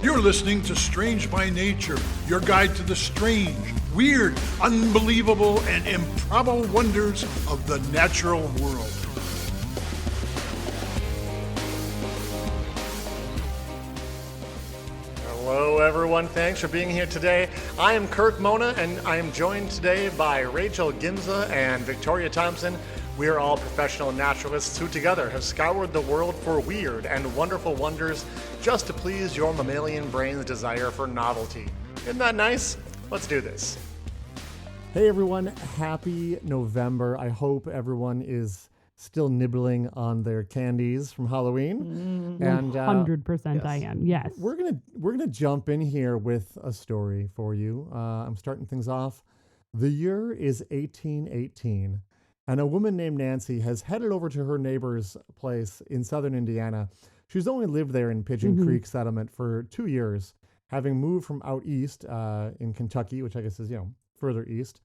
You're listening to Strange by Nature, your guide to the strange, weird, unbelievable, and improbable wonders of the natural world. Hello, everyone. Thanks for being here today. I am Kirk Mona, and I am joined today by Rachel Ginza and Victoria Thompson. We are all professional naturalists who together have scoured the world for weird and wonderful wonders just to please your mammalian brain's desire for novelty. Isn't that nice? Let's do this. Hey everyone, happy November. I hope everyone is still nibbling on their candies from Halloween. 100% I am, yes. We're gonna jump in here with a story for you. I'm starting things off. The year is 1818. And a woman named Nancy has headed over to her neighbor's place in southern Indiana. She's only lived there in Pigeon Creek settlement for 2 years, having moved from out east in Kentucky, which I guess is, further east.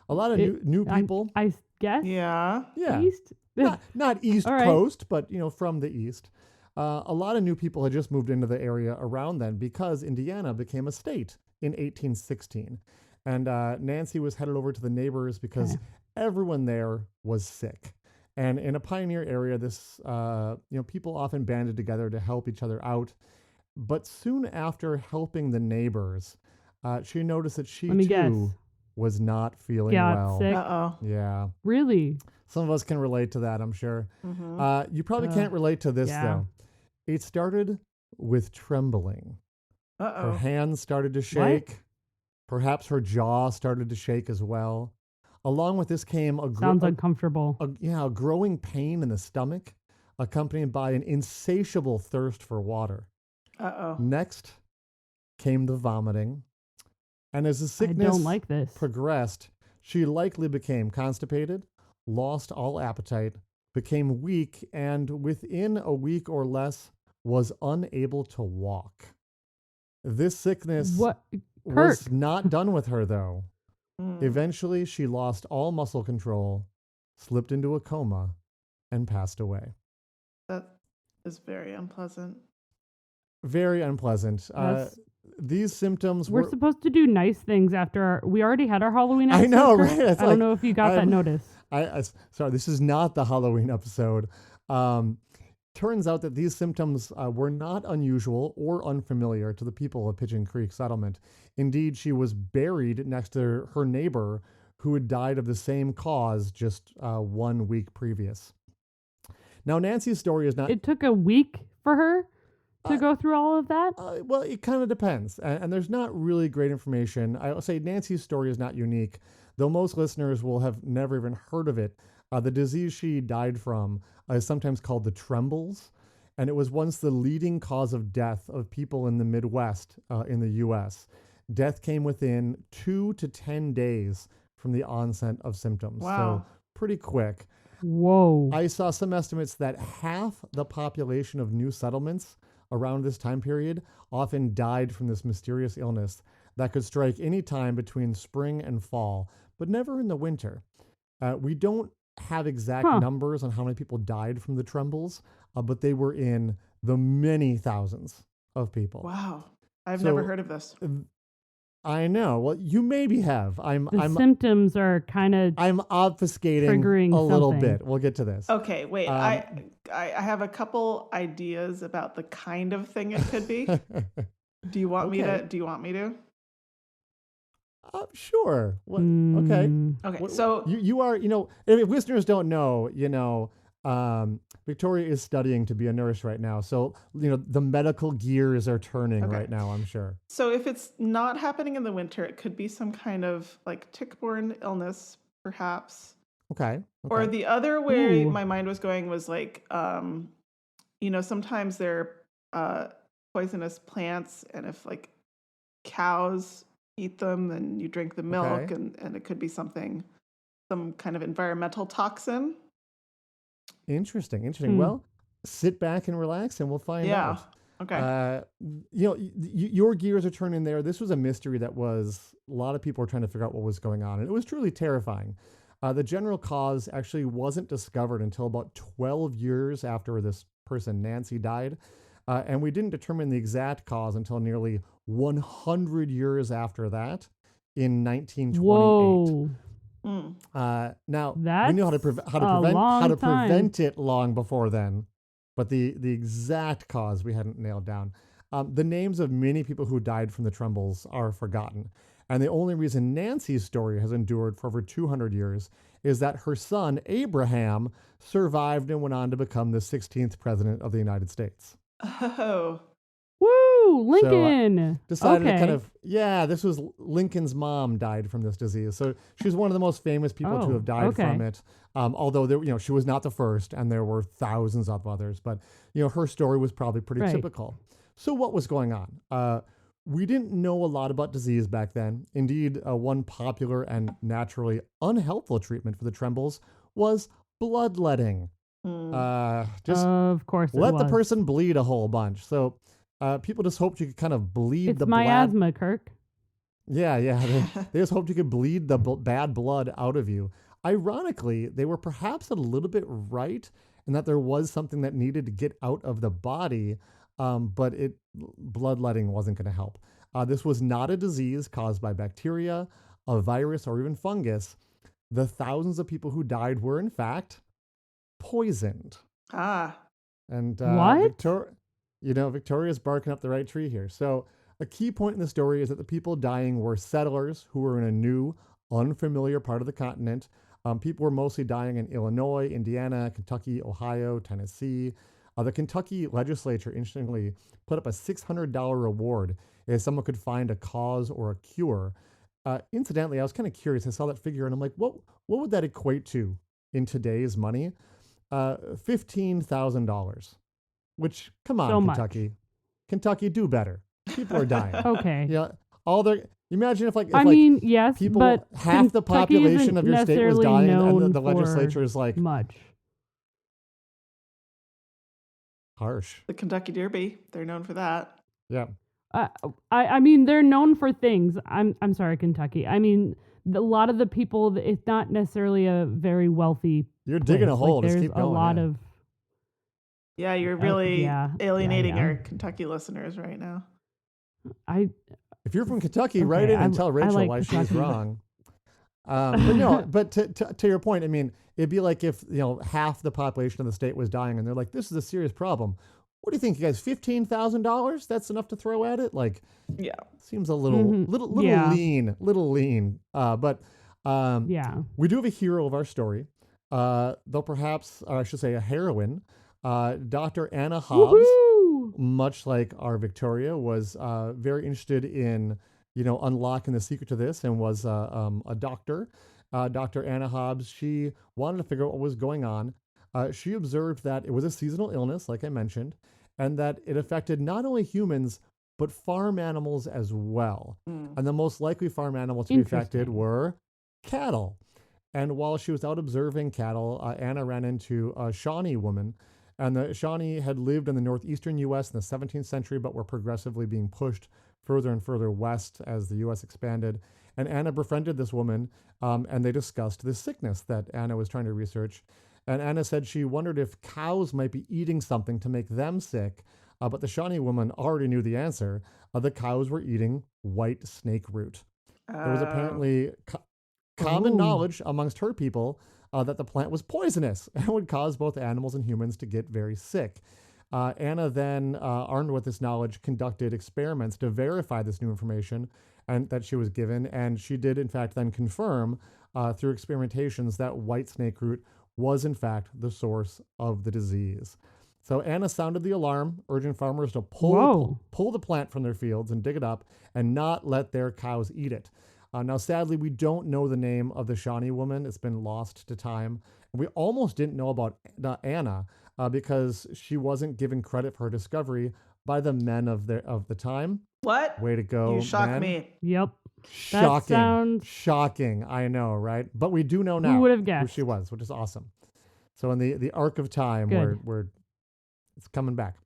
A lot of new people. I guess? Yeah. East? Not East All right. Coast, but, from the east. A lot of new people had just moved into the area around then because Indiana became a state in 1816. And Nancy was headed over to the neighbors because everyone there was sick. And in a pioneer area, this, people often banded together to help each other out. But soon after helping the neighbors, she noticed that she was not feeling well. Sick. Uh-oh. Yeah. Really? Some of us can relate to that, I'm sure. You probably can't relate to this, though. It started with trembling. Her hands started to shake. What? Perhaps her jaw started to shake as well. Along with this came Sounds uncomfortable. A growing pain in the stomach, accompanied by an insatiable thirst for water. Next came the vomiting. And as the sickness progressed, she likely became constipated, lost all appetite, became weak, and within a week or less was unable to walk. This sickness was not done with her, though. Eventually, she lost all muscle control, slipped into a coma, and passed away. That is very unpleasant. Very unpleasant. These symptoms We're supposed to do nice things after we already had our Halloween episode. I know, Kirk. right? I don't know if you got that notice. Sorry, this is not the Halloween episode. Turns out that these symptoms were not unusual or unfamiliar to the people of Pigeon Creek settlement. Indeed, she was buried next to her neighbor who had died of the same cause just 1 week previous. Now, Nancy's story is not... It took a week for her to go through all of that? Well, it kind of depends. And there's not really great information. I will say Nancy's story is not unique, though most listeners will have never even heard of it. The disease she died from is sometimes called the Trembles, and it was once the leading cause of death of people in the Midwest in the U.S. Death came within 2 to 10 days from the onset of symptoms. Wow. So pretty quick. Whoa. I saw some estimates that half the population of new settlements around this time period often died from this mysterious illness that could strike any time between spring and fall, but never in the winter. We don't have exact numbers on how many people died from the Trembles, but they were in the many thousands of people. Wow. I've never heard of this. I know. Well, you maybe have. I'm symptoms are kind of I'm obfuscating triggering a little something. bit. We'll get to this. Okay, wait. I have a couple ideas about the kind of thing it could be. Do you want me to? Sure. Okay. Okay. So you are, if listeners don't know, Victoria is studying to be a nurse right now. So, the medical gears are turning right now, I'm sure. So if it's not happening in the winter, it could be some kind of like tick-borne illness, perhaps. Okay. Or the other way my mind was going was like, sometimes they're poisonous plants, and if like cows eat them, then you drink the milk, and it could be some kind of environmental toxin. Interesting. Well, sit back and relax, and we'll find out. Okay. Your gears are turning there. This was a mystery that a lot of people were trying to figure out what was going on, and it was truly terrifying. The general cause actually wasn't discovered until about 12 years after this person, Nancy, died. And we didn't determine the exact cause until nearly 100 years after that in 1928. Whoa. Now That's we knew how to long time. prevent it long before then, but the exact cause we hadn't nailed down. The names of many people who died from the Trembles are forgotten, and the only reason Nancy's story has endured for over 200 years is that her son Abraham survived and went on to become the 16th president of the United States. Oh. Woo, Lincoln. So, decided to kind of, this was Lincoln's mom died from this disease. So she's one of the most famous people to have died from it. Although there, she was not the first, and there were thousands of others. But her story was probably pretty typical. So what was going on? We didn't know a lot about disease back then. Indeed, one popular and naturally unhelpful treatment for the Trembles was bloodletting. Just of course, let the person bleed a whole bunch. So people just hoped you could kind of bleed it's the miasma, Kirk. Yeah. They just hoped you could bleed the bad blood out of you. Ironically, they were perhaps a little bit right in that there was something that needed to get out of the body, but bloodletting wasn't going to help. This was not a disease caused by bacteria, a virus, or even fungus. The thousands of people who died were, in fact, poisoned. And what? Victoria's barking up the right tree here. So a key point in the story is that the people dying were settlers who were in a new, unfamiliar part of the continent. People were mostly dying in Illinois, Indiana, Kentucky, Ohio, Tennessee. The Kentucky legislature, interestingly, put up a $600 reward if someone could find a cause or a cure. Incidentally, I was kind of curious. I saw that figure, and I'm like, what would that equate to in today's money? $15,000. Which, come on, so Kentucky. Much. Kentucky, do better. People are dying. Okay. Imagine if yes, people, but half the population of your state was dying, and the legislature is like much. Harsh. The Kentucky Derby, they're known for that. Yeah. They're known for things. I'm sorry, Kentucky. A lot of the people, it's not necessarily a very wealthy. You're digging a hole. There's just keep going. A lot of. Yeah, you're really alienating our Kentucky listeners right now. If you're from Kentucky, write in and tell Rachel why she's wrong. But to your point, it'd be like if half the population of the state was dying, and they're like, "This is a serious problem." What do you think, you guys? $15,000? That's enough to throw at it? Seems a little lean, But we do have a hero of our story, though perhaps, or I should say, a heroine. Dr. Anna Hobbs, much like our Victoria, was very interested in, unlocking the secret to this, and was a doctor. Dr. Anna Hobbs, she wanted to figure out what was going on. She observed that it was a seasonal illness, like I mentioned, and that it affected not only humans, but farm animals as well. And the most likely farm animals to be affected were cattle. And while she was out observing cattle, Anna ran into a Shawnee woman. And the Shawnee had lived in the northeastern U.S. in the 17th century, but were progressively being pushed further and further west as the U.S. expanded. And Anna befriended this woman, and they discussed this sickness that Anna was trying to research. And Anna said she wondered if cows might be eating something to make them sick, but the Shawnee woman already knew the answer. The cows were eating white snake root. There was apparently common knowledge amongst her people that the plant was poisonous and would cause both animals and humans to get very sick. Anna then, armed with this knowledge, conducted experiments to verify this new information and that she was given. And she did, in fact, then confirm through experimentations that white snake root was, in fact, the source of the disease. So Anna sounded the alarm, urging farmers to pull the plant from their fields and dig it up and not let their cows eat it. Now, sadly, we don't know the name of the Shawnee woman. It's been lost to time. And we almost didn't know about Anna because she wasn't given credit for her discovery by the men of the time. What? Way to go, You shocked men. me. Yep. Shocking. I know, right? But we do know now who would have guessed who she was, which is awesome. So in the arc of time, where it's coming back.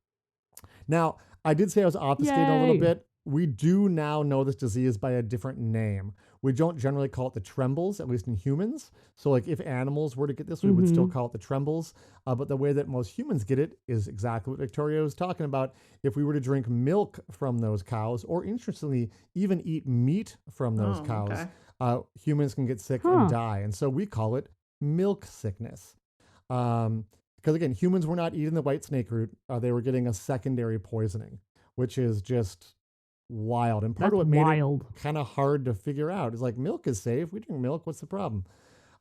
Now, I did say I was obfuscating a little bit we do now know this disease by a different name. We don't generally call it the Trembles, at least in humans. So like if animals were to get this, we would still call it the Trembles. But the way that most humans get it is exactly what Victoria was talking about. If we were to drink milk from those cows, or interestingly, even eat meat from those cows, humans can get sick and die. And so we call it milk sickness. Because again, humans were not eating the white snake root. They were getting a secondary poisoning, which is just wild. And part of what made it kind of hard to figure out is like, milk is safe. We drink milk. What's the problem?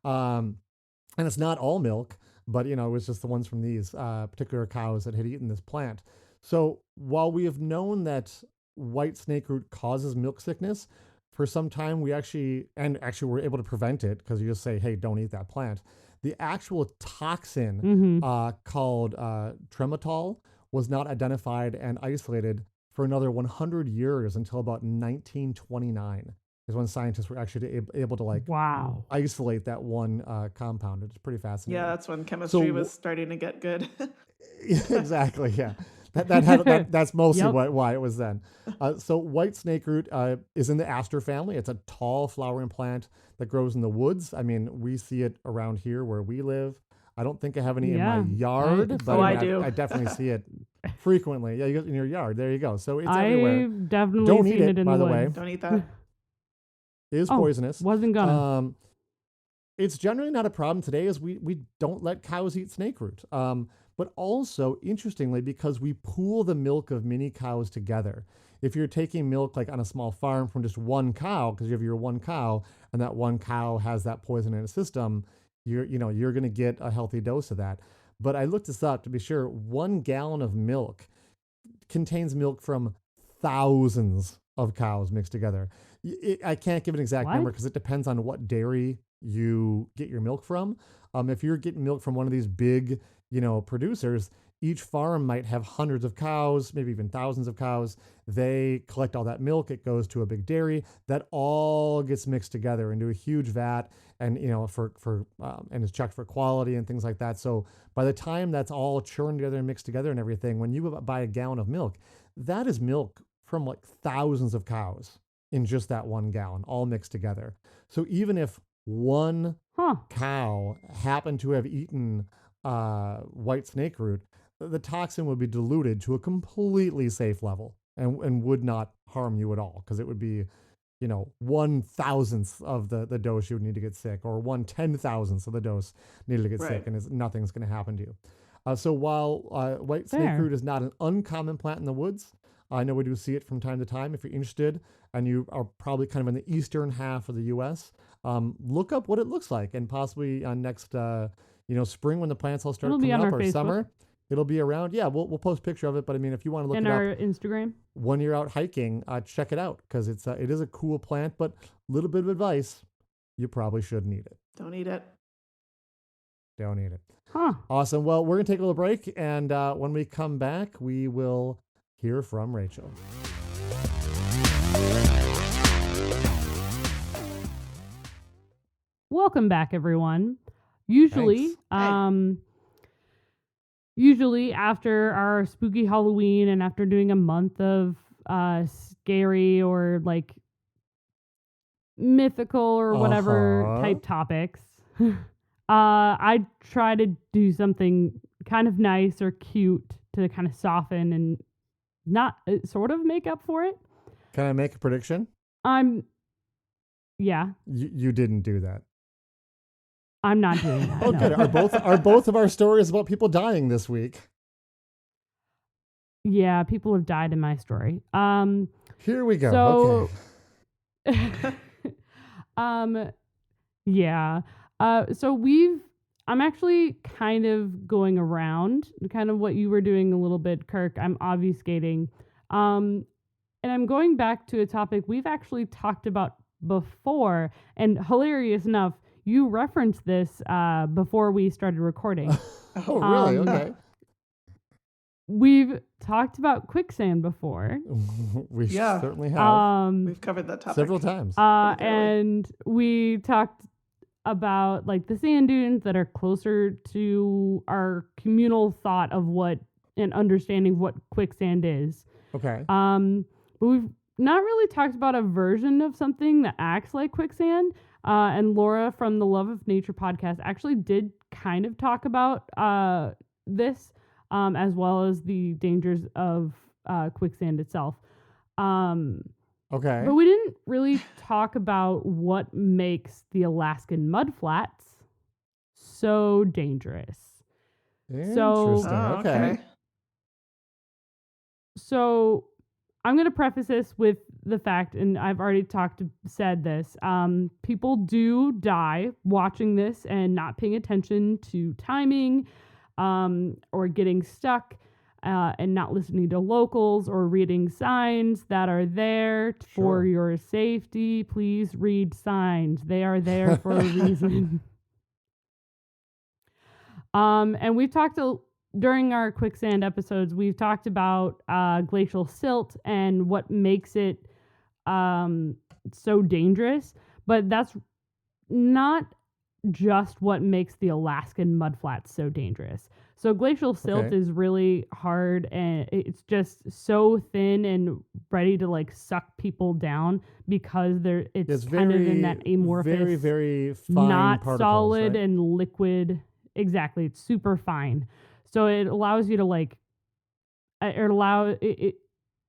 And it's not all milk, but it was just the ones from these particular cows that had eaten this plant. So while we have known that white snake root causes milk sickness, for some time we actually were able to prevent it, because you just say, hey, don't eat that plant. The actual toxin called trematol was not identified and isolated for another 100 years, until about 1929 is when scientists were actually able to isolate that one compound. It's pretty fascinating. Yeah, that's when chemistry was starting to get good. Exactly, yeah. That's mostly why it was then. So white snake root is in the aster family. It's a tall flowering plant that grows in the woods. I mean, we see it around here where we live. I don't think I have any in my yard, but I do. I definitely see it frequently. Yeah, you got in your yard. There you go. So it's everywhere. I've definitely don't seen eat it in by the the way. Don't eat that. It is poisonous. Wasn't gonna. It's generally not a problem today, as we don't let cows eat snake root. But also, interestingly, because we pool the milk of many cows together. If you're taking milk like on a small farm from just one cow, because you have your one cow, and that one cow has that poison in its system, you're going to get a healthy dose of that. But I looked this up to be sure. 1 gallon of milk contains milk from thousands of cows mixed together. I can't give an exact number because it depends on what dairy you get your milk from. If you're getting milk from one of these big, producers, each farm might have hundreds of cows, maybe even thousands of cows. They collect all that milk. It goes to a big dairy that all gets mixed together into a huge vat, and and is checked for quality and things like that. So by the time that's all churned together and mixed together and everything, when you buy a gallon of milk, that is milk from like thousands of cows in just that 1 gallon, all mixed together. So even if one cow happened to have eaten white snake root, the toxin would be diluted to a completely safe level and would not harm you at all, because it would be 1/1000th of the dose you would need to get sick, or 1/10,000th of the dose needed to get sick, and nothing's going to happen to you. So while white snake root is not an uncommon plant in the woods, I know we do see it from time to time. If you're interested, and you are probably kind of in the eastern half of the U.S., look up what it looks like, and possibly next spring, when the plants all start coming up, or Facebook. Summer, it'll be around. Yeah, we'll post a picture of it. But I mean, if you want to look in it our up Instagram when you're out hiking, check it out, because it is a cool plant. But a little bit of advice: you probably shouldn't eat it. Don't eat it. Don't eat it. Awesome. Well, we're gonna take a little break, and when we come back, we will hear from Rachel. Welcome back, everyone. Usually after our spooky Halloween, and after doing a month of scary or like mythical or whatever type topics, I try to do something kind of nice or cute to kind of soften and not sort of make up for it. Can I make a prediction? Yeah. You didn't do that. I'm not doing that. Okay. No. Are both of our stories about people dying this week? Yeah, people have died in my story. Here we go. So, okay. Yeah. So I'm actually kind of going around kind of what you were doing a little bit, Kirk. I'm obfuscating. And I'm going back to a topic we've actually talked about before. And hilarious enough, you referenced this before we started recording. Oh, really? Okay. We've talked about quicksand before. We certainly have. We've covered that topic several times. And we talked about like the sand dunes that are closer to our communal thought of what and understanding what quicksand is. Okay. But not really talked about a version of something that acts like quicksand. And Laura from the Love of Nature podcast actually did kind of talk about this, as well as the dangers of quicksand itself. Okay. But we didn't really talk about what makes the Alaskan mudflats so dangerous. Interesting. Okay. So I'm going to preface this with the fact, and I've already said this, people do die watching this and not paying attention to timing, or getting stuck, and not listening to locals or reading signs that are there for your safety. Please read signs. They are there for a reason. And we've talked during our quicksand episodes, we've talked about glacial silt and what makes it so dangerous, but that's not just what makes the Alaskan mudflats so dangerous. So glacial silt is really hard, and it's just so thin and ready to like suck people down because it's kind of in that amorphous, very, very fine not solid, right? and liquid. Exactly, it's super fine. So it allows you to it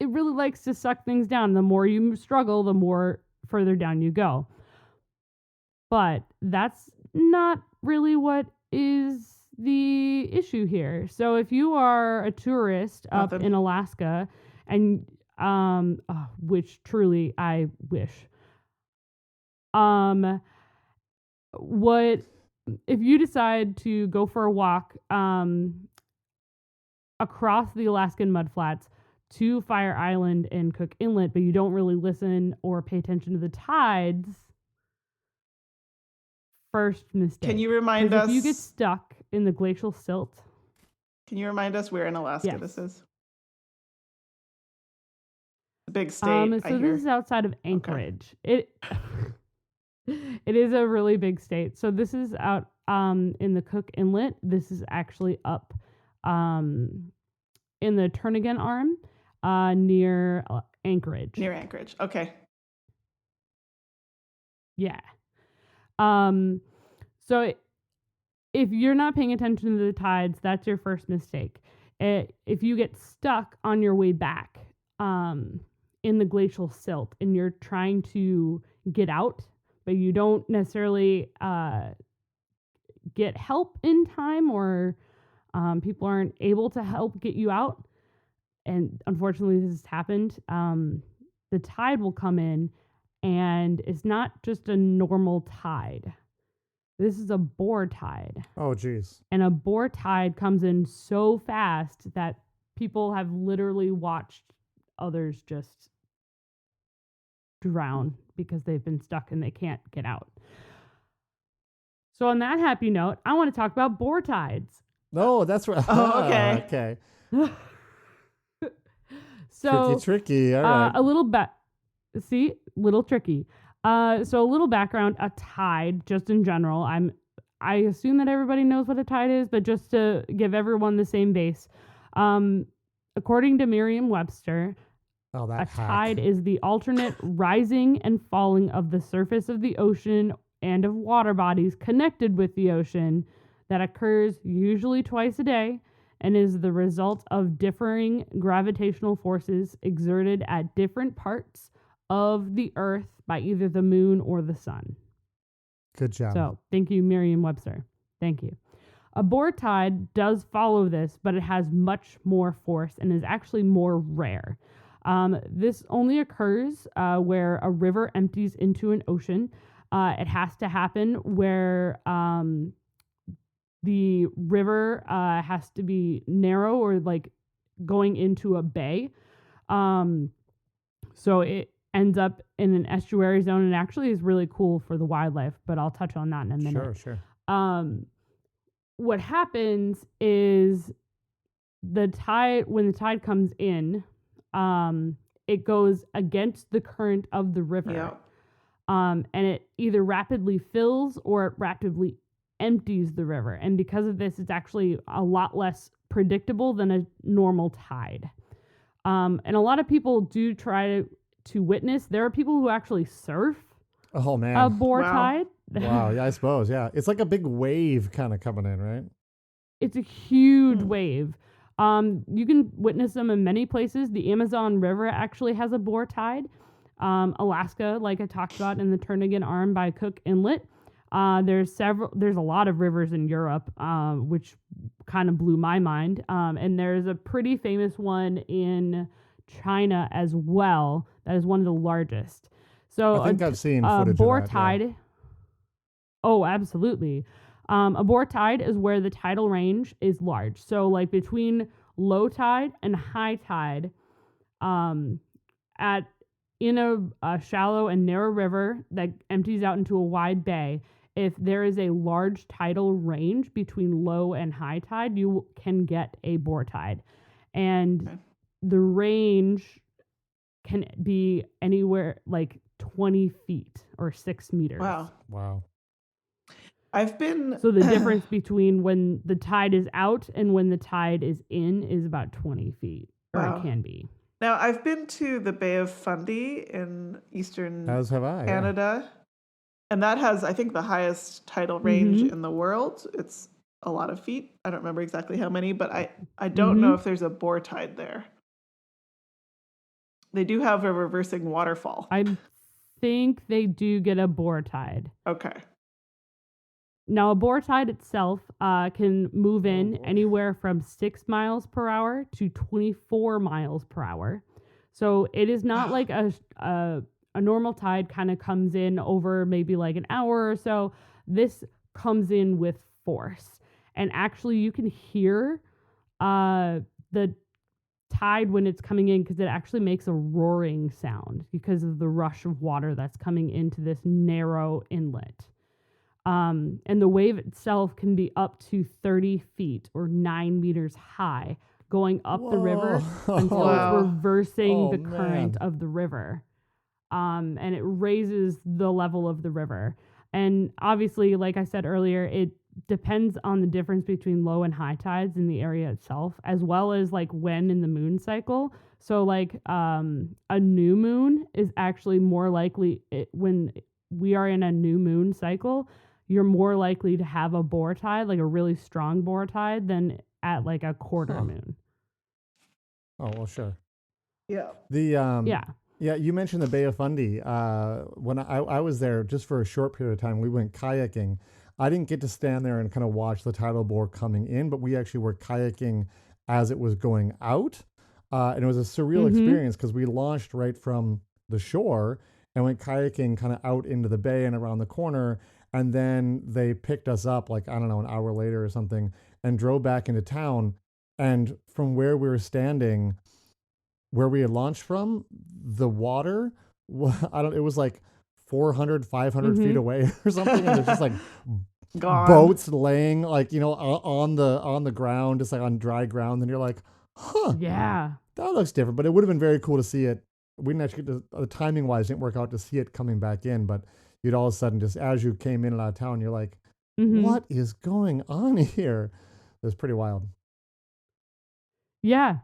really likes to suck things down. The more you struggle, the more further down you go. But that's not really what is the issue here. So if you are a tourist up in Alaska, and which truly I wish, what if you decide to go for a walk across the Alaskan mudflats to Fire Island and Cook Inlet, but you don't really listen or pay attention to the tides? First mistake. Can you remind us? If you get stuck in the glacial silt. Can you remind us where in Alaska this is? A big state. So this is outside of Anchorage. Okay. It is a really big state. So this is out in the Cook Inlet. This is actually up in the Turnagain Arm near Anchorage. Near Anchorage. Okay. Yeah. So if you're not paying attention to the tides, that's your first mistake. If you get stuck on your way back in the glacial silt and you're trying to get out, but you don't necessarily get help in time, or people aren't able to help get you out, and unfortunately this has happened, the tide will come in, and it's not just a normal tide. This is a boar tide. Oh, geez. And a boar tide comes in so fast that people have literally watched others just drown because they've been stuck and they can't get out. So on that happy note, I want to talk about boar tides. No, that's right. Oh, okay. Okay. So tricky. All right. A little little tricky. So a little background, a tide, just in general. I assume that everybody knows what a tide is, but just to give everyone the same base. According to Merriam-Webster, a tide is the alternate rising and falling of the surface of the ocean and of water bodies connected with the ocean that occurs usually twice a day and is the result of differing gravitational forces exerted at different parts of the earth by either the moon or the sun. Good job. So, thank you, Merriam-Webster. Thank you. A boar tide does follow this, but it has much more force and is actually more rare. This only occurs where a river empties into an ocean. It has to happen where the river has to be narrow or like going into a bay. So it ends up in an estuary zone and actually is really cool for the wildlife, but I'll touch on that in a minute. Sure. What happens is when the tide comes in, it goes against the current of the river. Yeah. And it either rapidly fills or it rapidly empties the river. And because of this, it's actually a lot less predictable than a normal tide. And a lot of people do try to witness. There are people who actually surf Oh man. a boar tide. Wow. Yeah, I suppose. Yeah. It's like a big wave kind of coming in, right? It's a huge wave. You can witness them in many places. The Amazon River actually has a boar tide. Alaska, like I talked about in the Turnagain Arm by Cook Inlet. There's a lot of rivers in Europe, which kind of blew my mind. And there's a pretty famous one in China as well. That is one of the largest. So I think I've seen footage boar of that, tide. Yeah. Oh, absolutely. A boar tide is where the tidal range is large. So like between low tide and high tide, in a shallow and narrow river that empties out into a wide bay, if there is a large tidal range between low and high tide, you can get a boar tide. And the range can be anywhere like 20 feet or 6 meters. Wow. I've been... So the difference between when the tide is out and when the tide is in is about 20 feet, or it can be. Now, I've been to the Bay of Fundy in eastern As have I, Canada, and that has, I think, the highest tidal range in the world. It's a lot of feet. I don't remember exactly how many, but I don't know if there's a boar tide there. They do have a reversing waterfall. I think they do get a boar tide. Okay. Now, a boar tide itself can move in anywhere from 6 miles per hour to 24 miles per hour. So it is not like a normal tide kind of comes in over maybe like an hour or so. This comes in with force. And actually, you can hear the tide when it's coming in because it actually makes a roaring sound because of the rush of water that's coming into this narrow inlet. And the wave itself can be up to 30 feet or 9 meters high going up the river until it's reversing the current of the river. And it raises the level of the river. And obviously, like I said earlier, it depends on the difference between low and high tides in the area itself, as well as like when in the moon cycle. So like a new moon is actually more likely when we are in a new moon cycle, you're more likely to have a boar tide, like a really strong boar tide, than at like a quarter moon. Oh, well, sure. Yeah. Yeah, you mentioned the Bay of Fundy. When I was there just for a short period of time, we went kayaking. I didn't get to stand there and kind of watch the tidal bore coming in, but we actually were kayaking as it was going out. And it was a surreal experience because we launched right from the shore and went kayaking kind of out into the bay and around the corner. And then they picked us up like, I don't know, an hour later or something and drove back into town. And from where we were standing, where we had launched from, the water, it was like 400, 500 feet away or something. And it's just like boats laying like, on the ground, just like on dry ground. And you're like, yeah, that looks different. But it would have been very cool to see it. We didn't actually get the timing wise didn't work out to see it coming back in, but you'd all of a sudden, just as you came in and out of town, you're like, what is going on here? It was pretty wild. Yeah.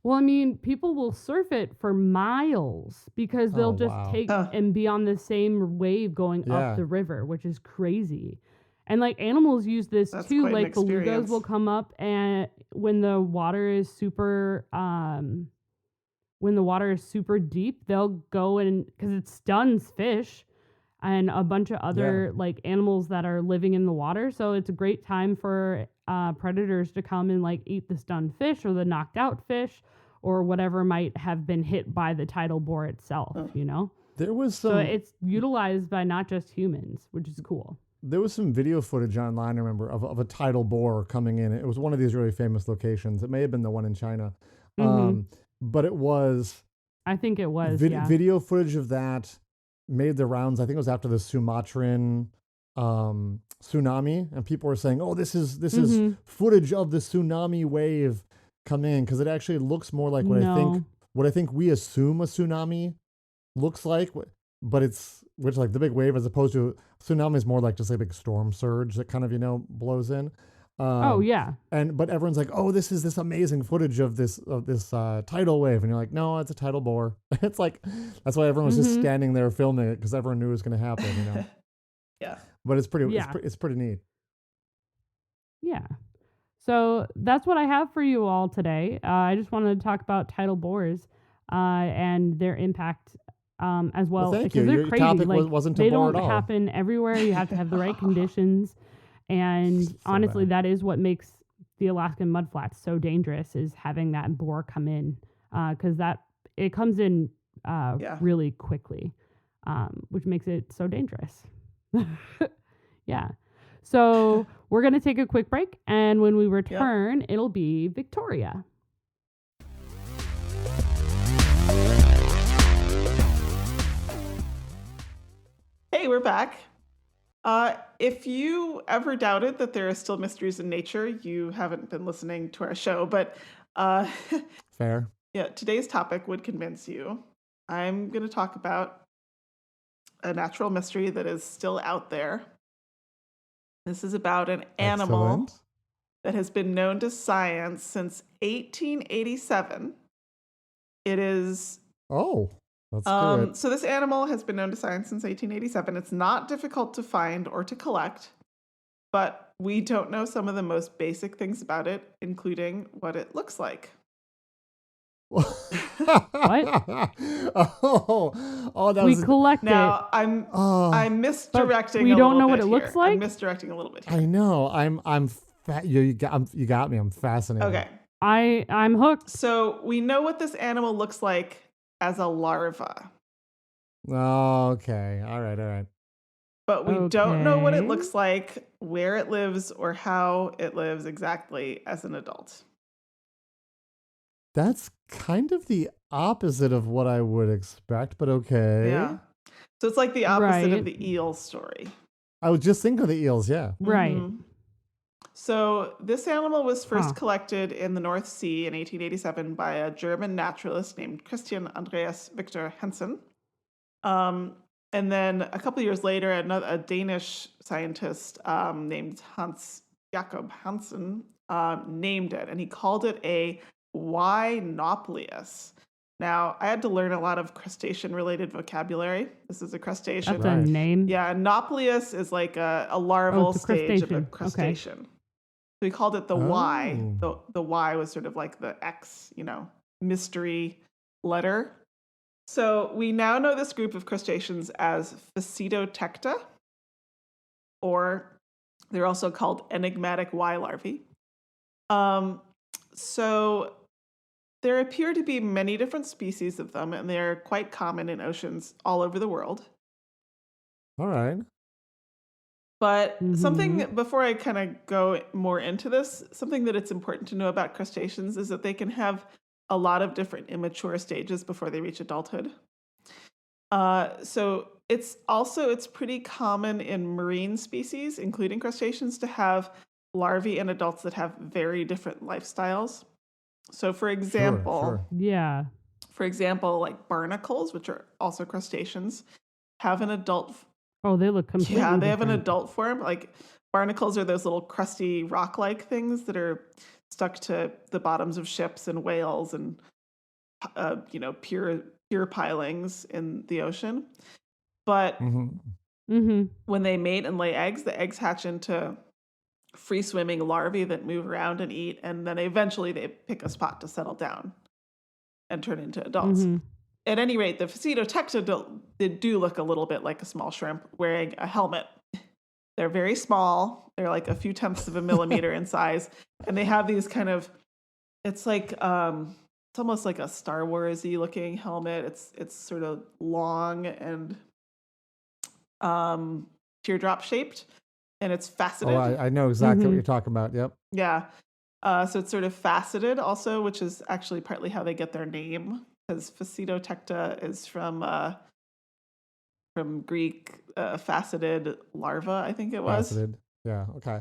Well, I mean, people will surf it for miles because they'll just take and be on the same wave going up the river, which is crazy. And like animals use this too. Like belugas will come up, and when the water is super deep, they'll go and because it stuns fish and a bunch of other like animals that are living in the water. So it's a great time for predators to come and like eat the stunned fish or the knocked out fish or whatever might have been hit by the tidal bore itself, There was so it's utilized by not just humans, which is cool. There was some video footage online, I remember, of a tidal bore coming in. It was one of these really famous locations. It may have been the one in China. But it was... I think it was, video footage of that made the rounds. I think it was after the Sumatran tsunami, and people were saying, "Oh, this is footage of the tsunami wave come in," because it actually looks more like what I think we assume a tsunami looks like, but which like the big wave as opposed to tsunami is more like just a big storm surge that kind of blows in. Yeah. But everyone's like, oh, this is this amazing footage of this tidal wave, and you're like, no, it's a tidal bore. It's like that's why everyone was just standing there filming it because everyone knew it was going to happen, you know. Yeah. But it's pretty. Yeah. It's pretty neat. Yeah. So that's what I have for you all today. I just wanted to talk about tidal bores and their impact as well. Thank you. They're Your crazy. topic wasn't to they bore don't at all. happen everywhere. You have to have the right conditions. And so honestly, that is what makes the Alaskan mudflats so dangerous, is having that bore come in, because it comes in really quickly, which makes it so dangerous. Yeah. So we're going to take a quick break, and when we return, it'll be Victoria. Hey, we're back. If you ever doubted that there are still mysteries in nature, you haven't been listening to our show, but fair. Yeah, today's topic would convince you. I'm going to talk about a natural mystery that is still out there. This is about an animal that has been known to science since 1887. It is... Oh, that's good. So this animal has been known to science since 1887. It's not difficult to find or to collect, but we don't know some of the most basic things about it, including what it looks like. What? That we collect now, it. I'm misdirecting. We don't know what it looks like. I'm misdirecting a little bit here. I know. I'm you got me. I'm fascinated. Okay. I'm hooked. So we know what this animal looks like as a larva. Oh, okay. All right. But we don't know what it looks like, where it lives, or how it lives exactly as an adult. That's kind of the opposite of what I would expect, but okay. Yeah. So it's like the opposite of the eel story. I was just thinking of the eels, yeah. Right. Mm-hmm. So this animal was first collected in the North Sea in 1887 by a German naturalist named Christian Andreas Victor Hansen. And then a couple of years later, a Danish scientist named Hans Jacob Hansen named it, and he called it a Wynopleus. Now, I had to learn a lot of crustacean-related vocabulary. This is a crustacean. That's a name? Yeah, Nauplius is like a larval stage of a crustacean. Okay. So he called it the Y. The Y was sort of like the X, mystery letter. So we now know this group of crustaceans as Phacidotecta, or they're also called enigmatic Y larvae. So there appear to be many different species of them, and they're quite common in oceans all over the world. All right. But something, before I kind of go more into this, something that it's important to know about crustaceans is that they can have a lot of different immature stages before they reach adulthood. So it's pretty common in marine species, including crustaceans, to have larvae and adults that have very different lifestyles. So for example, sure. Yeah. For example, like barnacles, which are also crustaceans, have an adult. Oh, they look completely different. They have an adult form. Like barnacles are those little crusty rock-like things that are stuck to the bottoms of ships and whales and pier pilings in the ocean. But when they mate and lay eggs, the eggs hatch into free-swimming larvae that move around and eat, and then eventually they pick a spot to settle down and turn into adults. At any rate, the Phacidotecta do look a little bit like a small shrimp wearing a helmet. They're very small. They're like a few tenths of a millimeter in size, and they have these kind of, it's like it's almost like a Star Wars-y looking helmet. It's sort of long and teardrop shaped, and it's faceted. Oh, I know exactly what you're talking about. Yep. Yeah. So it's sort of faceted also, which is actually partly how they get their name, because Phacidotecta is from Greek faceted larva, I think it was. Faceted. Yeah. Okay.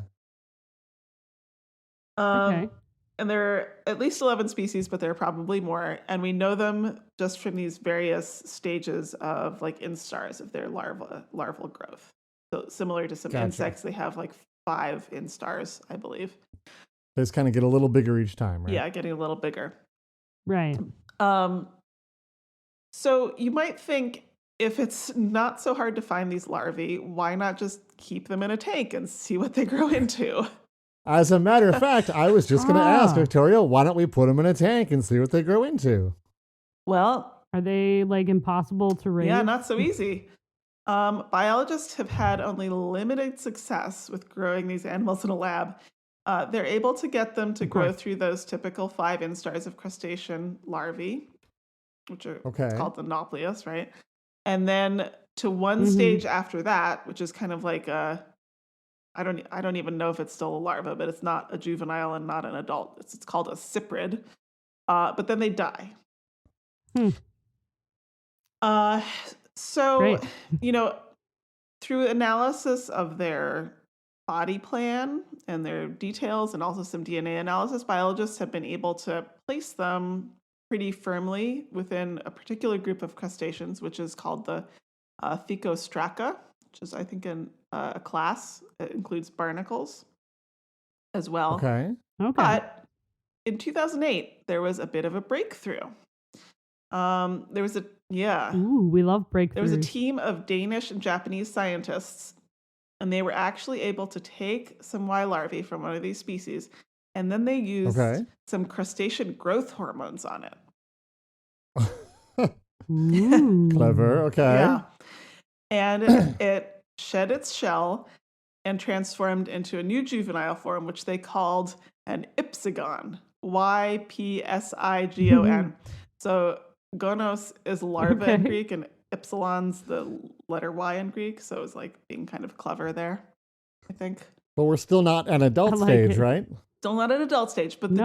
Okay. And there are at least 11 species, but there are probably more. And we know them just from these various stages of like instars of their larval growth. So similar to some insects, they have like 5 instars, I believe. They just kind of get a little bigger each time, right? Yeah, getting a little bigger. Right. So you might think, if it's not so hard to find these larvae, why not just keep them in a tank and see what they grow into? As a matter of fact, I was just going to ask Victoria, why don't we put them in a tank and see what they grow into? Well, are they like impossible to raise? Yeah, not so easy. Biologists have had only limited success with growing these animals in a lab. They're able to get them to grow through those typical 5 instars of crustacean larvae, which are called the nauplius, right? And then to one stage after that, which is kind of like I don't even know if it's still a larva, but it's not a juvenile and not an adult. It's called a cyprid. But then they die. So, Great. through analysis of their body plan and their details and also some DNA analysis, biologists have been able to place them pretty firmly within a particular group of crustaceans, which is called the Thecostraca, which is, I think, a class. It includes barnacles as well. Okay. But in 2008, there was a bit of a breakthrough. There was Ooh, we love breakthroughs. There was a team of Danish and Japanese scientists, and they were actually able to take some Y larvae from one of these species, and then they used some crustacean growth hormones on it. Clever. Okay. Yeah. And it shed its shell and transformed into a new juvenile form, which they called an ipsigon. Ypsigon. So gonos is larva in Greek, and epsilon's the letter Y in Greek. So it was like being kind of clever there, I think. But we're still not at adult stage, right? Still not at adult stage, but the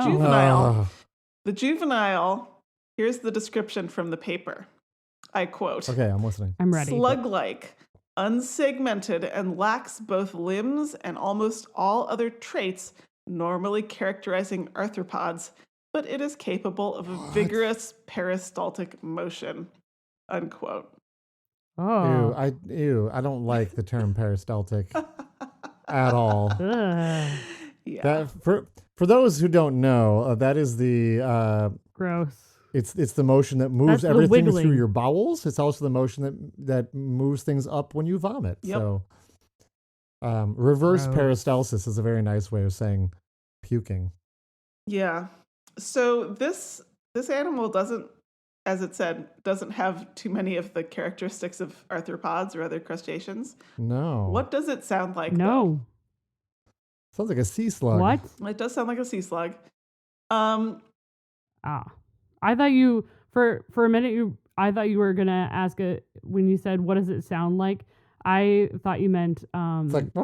juvenile, here's the description from the paper. I quote. Okay, I'm listening. I'm ready. Slug-like, unsegmented, and lacks both limbs and almost all other traits normally characterizing arthropods, but it is capable of a vigorous peristaltic motion, unquote. Oh. I don't like the term peristaltic at all. Yeah. That, for those who don't know, that is the gross. It's the motion that moves everything through your bowels. It's also the motion that moves things up when you vomit. Yep. So reverse peristalsis is a very nice way of saying puking. Yeah. So this animal doesn't, as it said, doesn't have too many of the characteristics of arthropods or other crustaceans. No. What does it sound like? No. Sounds like a sea slug. What? It does sound like a sea slug. I thought you for a minute I thought you were gonna ask it when you said what does it sound like. I thought you meant it's like what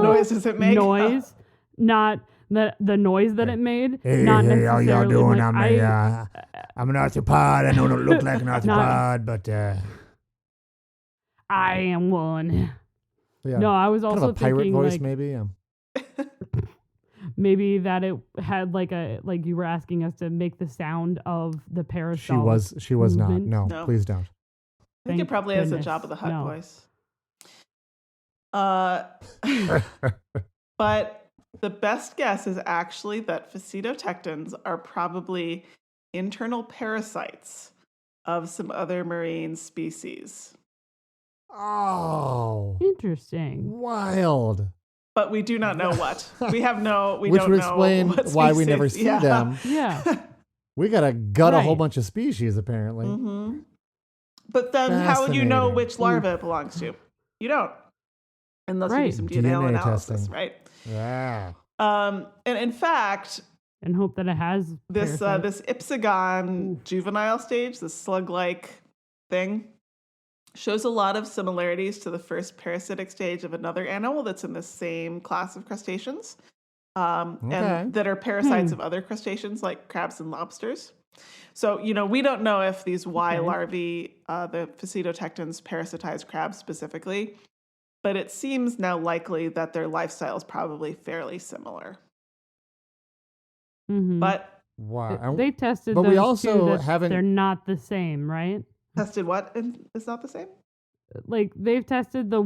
noise does it make? Noise, not the noise that it made. Hey, not hey, how y'all doing? Like, I'm an arthropod. I know I don't look like an arthropod, but I am one. Yeah. No, I was also kind of a pirate thinking voice, like, maybe. Yeah. maybe that it had like you were asking us to make the sound of the peristaltic. She was not. movement. No, please don't. I think it probably has a job of the Hut voice. But the best guess is actually that phacidotectons are probably internal parasites of some other marine species. Oh. Interesting. Wild. But we do not know what. We have no. We Which don't would know explain what why we species. never see them. Yeah. We gotta gut a whole bunch of species, apparently. Mm-hmm. But then, how would you know which larva it belongs to? You don't, unless you do some DNA analysis, testing. right? Yeah. And in fact, and hope that it has this ipsigon juvenile stage, this slug-like thing, shows a lot of similarities to the first parasitic stage of another animal that's in the same class of crustaceans, and that are parasites of other crustaceans like crabs and lobsters. So, we don't know if these Y larvae, the phacidotectons, parasitize crabs specifically, but it seems now likely that their lifestyle is probably fairly similar. Mm-hmm. But they tested, but those we also too, haven't. They're not the same, right? Tested what? And it's not the same? Like they've tested the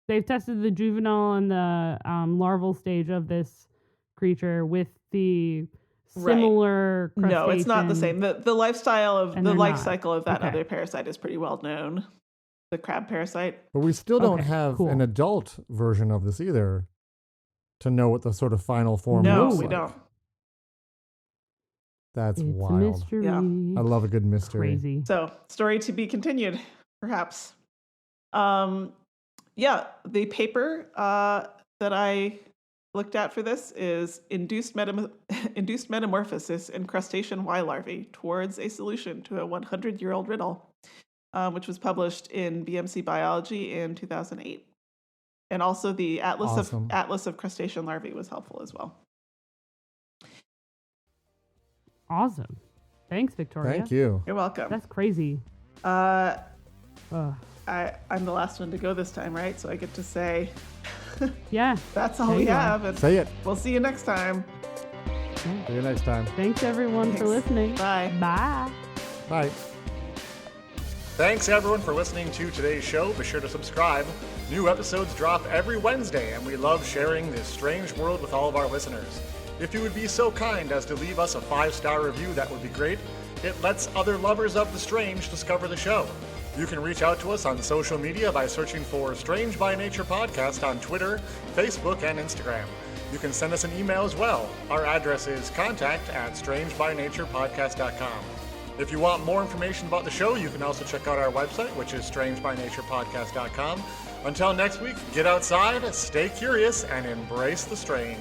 they've tested the juvenile and the larval stage of this creature with the similar crustacean. No, it's not the same. The life cycle of that Okay. other parasite is pretty well known. The crab parasite. But we still don't have an adult version of this either to know what the sort of final form looks like. No, we don't. That's it's wild. A mystery. Yeah. I love a good mystery. Crazy. So, story to be continued, perhaps. The paper that I looked at for this is Induced Metamorphosis in Crustacean Y Larvae Towards a Solution to a 100-Year-Old Riddle, which was published in BMC Biology in 2008. And also the Atlas of Crustacean Larvae was helpful as well. Awesome. Thanks, Victoria. Thank you. You're welcome. That's crazy. I'm the last one to go this time, right? So I get to say, yeah, that's all we have. And say it. We'll see you next time. See you next time. Thanks, everyone, for listening. Bye. Bye. Bye. Thanks, everyone, for listening to today's show. Be sure to subscribe. New episodes drop every Wednesday, and we love sharing this strange world with all of our listeners. If you would be so kind as to leave us a 5-star review, that would be great. It lets other lovers of the strange discover the show. You can reach out to us on social media by searching for Strange by Nature Podcast on Twitter, Facebook, and Instagram. You can send us an email as well. Our address is contact@strangebynaturepodcast.com. If you want more information about the show, you can also check out our website, which is strangebynaturepodcast.com. Until next week, get outside, stay curious, and embrace the strange.